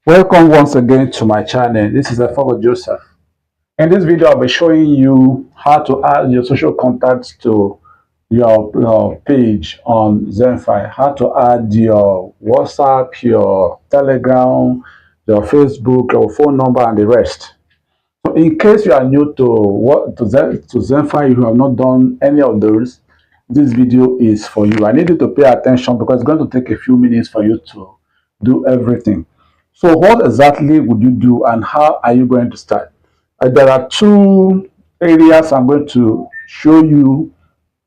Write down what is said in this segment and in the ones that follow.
Welcome once again to my channel. This is Referral Joseph. In this video, I'll be showing you how to add your social contacts to your page on ZenFi. How to add your WhatsApp, your Telegram, your Facebook, your phone number, and the rest. So in case you are new to ZenFi, you have not done any of those, this video is for you. I need you to pay attention because it's going to take a few minutes for you to do everything. So what exactly would you do and how are you going to start? There are two areas I'm going to show you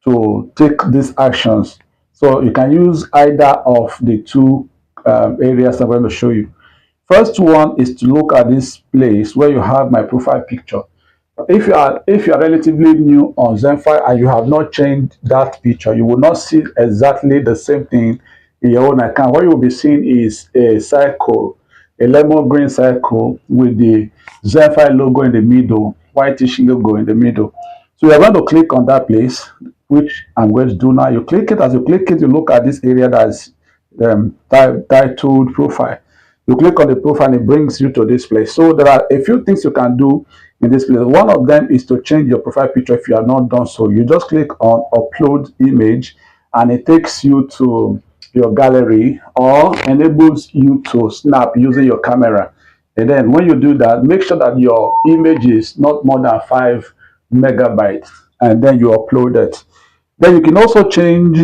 to take these actions. So you can use either of the two areas I'm going to show you. First one is to look at this place where you have my profile picture. If you are relatively new on ZenFi and you have not changed that picture, you will not see exactly the same thing in your own account. What you will be seeing is a circle, a lemon green circle with the ZenFi logo in the middle, whitish logo in the middle. So you are going to click on that place, which I'm going to do now. You click it. As you click it, you look at this area that's titled profile. You click on the profile and it brings you to this place. So there are a few things you can do in this place. One of them is to change your profile picture if you have not done so. You just click on upload image and it takes you to your gallery or enables you to snap using your camera. And then when you do that, make sure that your image is not more than 5 megabytes and then you upload it. Then you can also change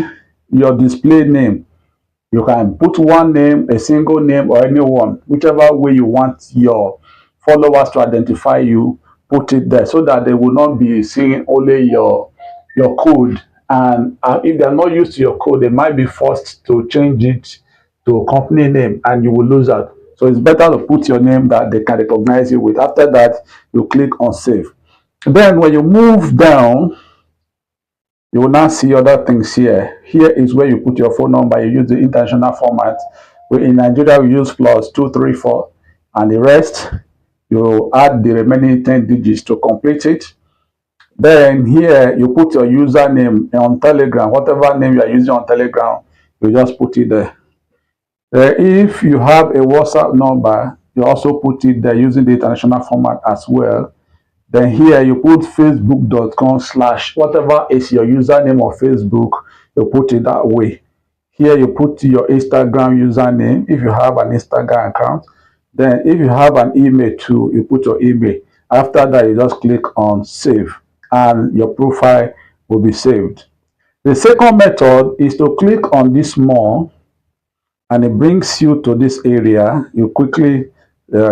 your display name. You can put one name, a single name, or any one, whichever way you want your followers to identify you, put it there so that they will not be seeing only your code. And if they are not used to your code, they might be forced to change it to a company name and you will lose out. So it's better to put your name that they can recognize you with. After that, you click on save. Then when you move down, you will now see other things here. Here is where you put your phone number. You use the international format. In Nigeria, we use +234, and the rest, you add the remaining 10 digits to complete it. Then here, you put your username on Telegram. Whatever name you are using on Telegram, you just put it there. If you have a WhatsApp number, you also put it there using the international format as well. Then here you put facebook.com/ whatever is your username of Facebook, you put it that way. Here you put your Instagram username if you have an Instagram account. Then if you have an email too, you put your email. After that, you just click on save and your profile will be saved. The second method is to click on this more and it brings you to this area. You quickly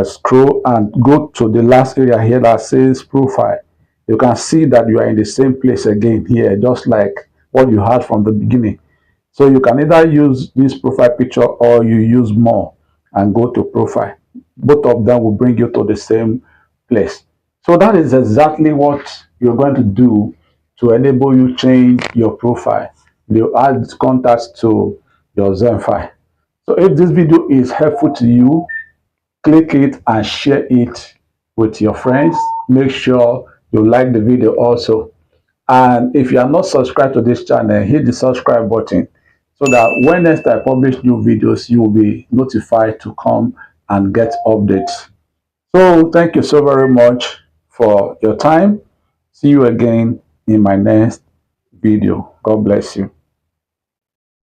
scroll and go to the last area here that says profile. You can see that you are in the same place again here, just like what you had from the beginning. So you can either use this profile picture or you use more and go to profile. Both of them will bring you to the same place. So that is exactly what you're going to do to enable you change your profile. You add contacts to your ZenFi. So if this video is helpful to you, click it and share it with your friends. Make sure you like the video also. And if you are not subscribed to this channel, hit the subscribe button so that when next I publish new videos, you will be notified to come and get updates. So thank you so very much for your time. See you again in my next video. God bless you.